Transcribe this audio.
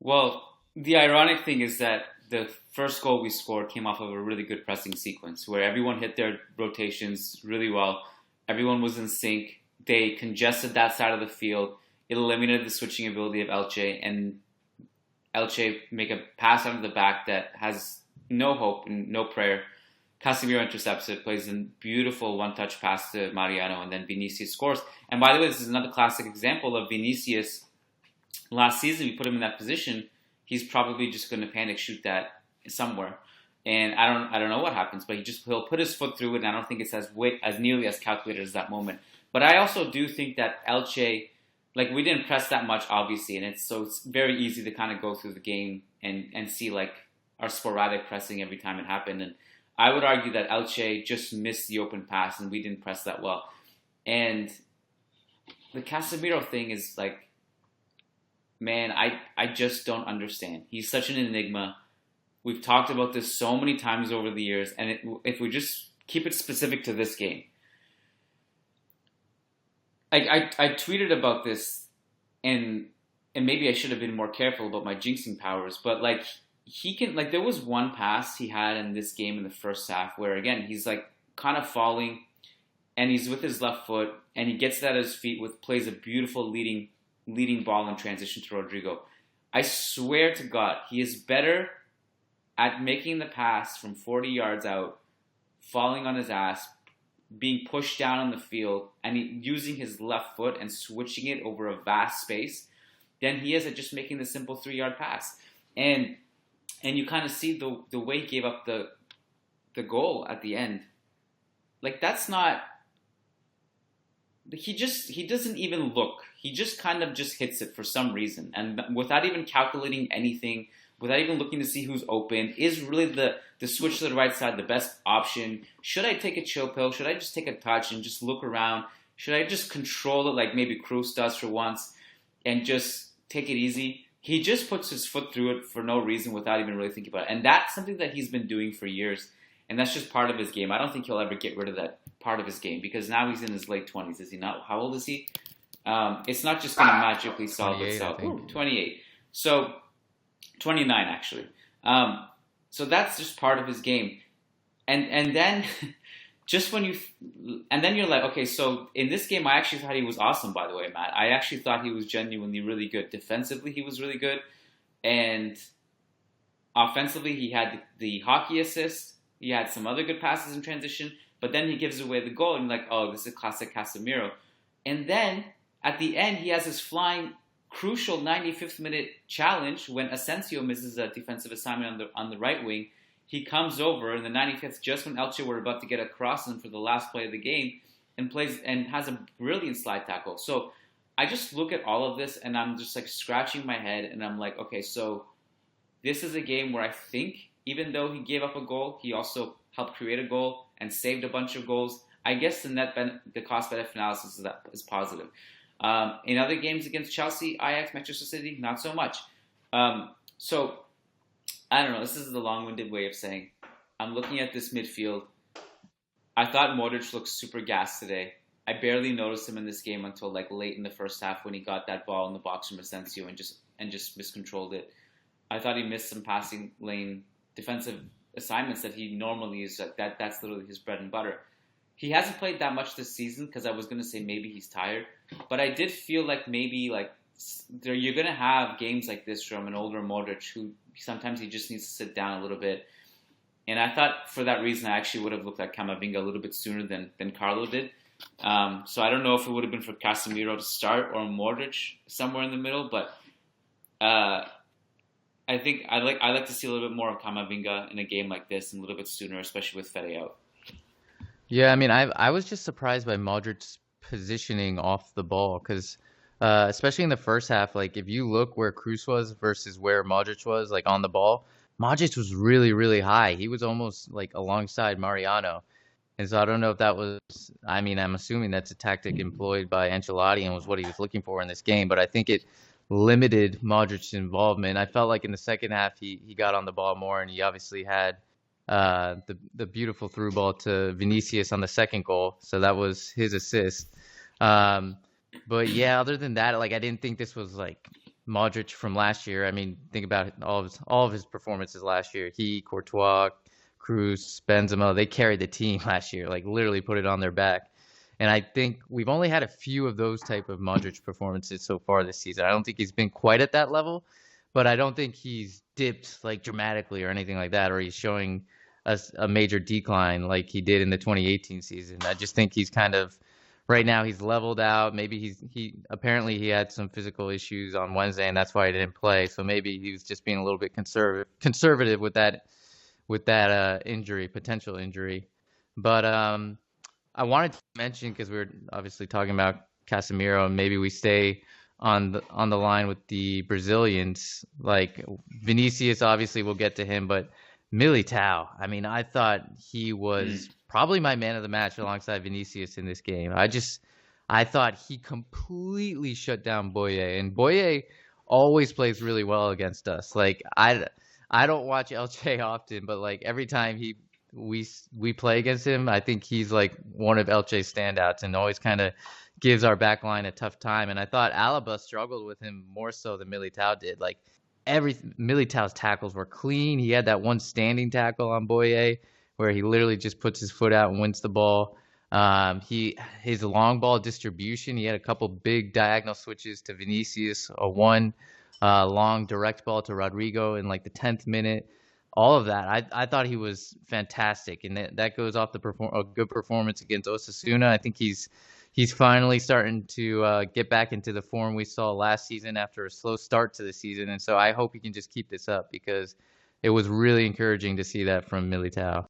Well, the ironic thing is that the first goal we scored came off of a really good pressing sequence where everyone hit their rotations really well. Everyone was in sync. They congested that side of the field. It eliminated the switching ability of Elche, and Elche make a pass out of the back that has no hope and no prayer. Casemiro intercepts it, plays a beautiful one-touch pass to Mariano, and then Vinicius scores. And by the way, this is another classic example of Vinicius. Last season, we put him in that position. He's probably just going to panic shoot that somewhere, and I don't know what happens. But he'll put his foot through it, and I don't think it's as nearly as calculated as that moment. But I also do think that Elche, like we didn't press that much, obviously, and it's very easy to kind of go through the game and see like our sporadic pressing every time it happened. And I would argue that Elche just missed the open pass, and we didn't press that well. And the Casemiro thing is like, man, I just don't understand. He's such an enigma. We've talked about this so many times over the years, and if we just keep it specific to this game. I tweeted about this, and maybe I should have been more careful about my jinxing powers, but like he can, like there was one pass he had in this game in the first half where again he's like kind of falling, and he's with his left foot, and he gets it at his feet plays a beautiful leading ball in transition to Rodrigo. I swear to God, he is better at making the pass from 40 yards out, falling on his ass, being pushed down on the field, and using his left foot and switching it over a vast space than he is at just making the simple 3-yard pass. And you kind of see the way he gave up the goal at the end. Like that's not. He doesn't even look. He just kind of just hits it for some reason, and without even calculating anything, without even looking to see who's open. Is really the switch to the right side the best option? Should I take a chill pill? Should I just take a touch and just look around? Should I just control it like maybe Cruz does for once and just take it easy? He just puts his foot through it for no reason without even really thinking about it, and that's something that he's been doing for years, and that's just part of his game. I don't think he'll ever get rid of that part of his game because now he's in his late 20s, is he not? How old is he? It's not just going to magically solve itself. 28. So 29 actually. So that's just part of his game, and then just when you're like, okay, so in this game I actually thought he was awesome. By the way, Matt, I actually thought he was genuinely really good. Defensively, he was really good, and offensively, he had the hockey assist. He had some other good passes in transition. But then he gives away the goal, and you're like, oh, this is classic Casemiro. And then, at the end, he has this flying, crucial 95th minute challenge when Asensio misses a defensive assignment on the right wing. He comes over in the 95th, just when Elche were about to get a cross in for the last play of the game, and plays and has a brilliant slide tackle. So I just look at all of this, and I'm just like scratching my head, and I'm like, okay, so this is a game where I think, even though he gave up a goal, he also helped create a goal and saved a bunch of goals. I guess the cost-benefit analysis is positive. In other games against Chelsea, Ajax, Manchester City, not so much. So, I don't know. This is the long-winded way of saying I'm looking at this midfield. I thought Modric looked super gassed today. I barely noticed him in this game until like late in the first half when he got that ball in the box from Asensio and just miscontrolled it. I thought he missed some passing lane defensive assignments that he normally uses. That's literally his bread and butter. He hasn't played that much this season because I was going to say maybe he's tired. But I did feel like maybe like you're going to have games like this from an older Modric who sometimes he just needs to sit down a little bit. And I thought for that reason I actually would have looked at Camavinga a little bit sooner than Carlo did. So I don't know if it would have been for Casemiro to start or Modric somewhere in the middle. But I think I like to see a little bit more of Camavinga in a game like this and a little bit sooner, especially with Fede out. Yeah, I mean, I was just surprised by Modric's positioning off the ball because, especially in the first half, like if you look where Cruz was versus where Modric was, like on the ball, Modric was really, really high. He was almost like alongside Mariano. And so I don't know if that was, I mean, I'm assuming that's a tactic employed by Ancelotti and was what he was looking for in this game, but I think it limited Modric's involvement. I felt like in the second half he got on the ball more, and he obviously had the beautiful through ball to Vinicius on the second goal, so that was his assist. But yeah, other than that, like I didn't think this was like Modric from last year. I mean, think about all of his performances last year. He, Courtois, Cruz, Benzema, they carried the team last year, like literally put it on their back. And I think we've only had a few of those type of Modric performances so far this season. I don't think he's been quite at that level, but I don't think he's dipped like dramatically or anything like that, or he's showing a major decline like he did in the 2018 season. I just think he's kind of right now he's leveled out. Maybe he apparently he had some physical issues on Wednesday and that's why he didn't play. So maybe he was just being a little bit conservative with that injury, potential injury. But I wanted to mention because we were obviously talking about Casemiro, and maybe we stay on the line with the Brazilians. Like Vinicius, obviously we'll get to him, but Militao. I mean, I thought he was Mm. probably my man of the match alongside Vinicius in this game. I thought he completely shut down Boye, and Boye always plays really well against us. Like I don't watch LJ often, but like every time we play against him, I think he's like one of LJ's standouts and always kind of gives our back line a tough time. And I thought Alaba struggled with him more so than Militao did. Like every Militao's tackles were clean. He had that one standing tackle on Boye where he literally just puts his foot out and wins the ball. His long ball distribution. He had a couple big diagonal switches to Vinicius, a one long direct ball to Rodrigo in like the 10th minute. All of that, I thought he was fantastic, and that goes off a good performance against Osasuna. I think he's finally starting to get back into the form we saw last season after a slow start to the season, and so I hope he can just keep this up because it was really encouraging to see that from Militao.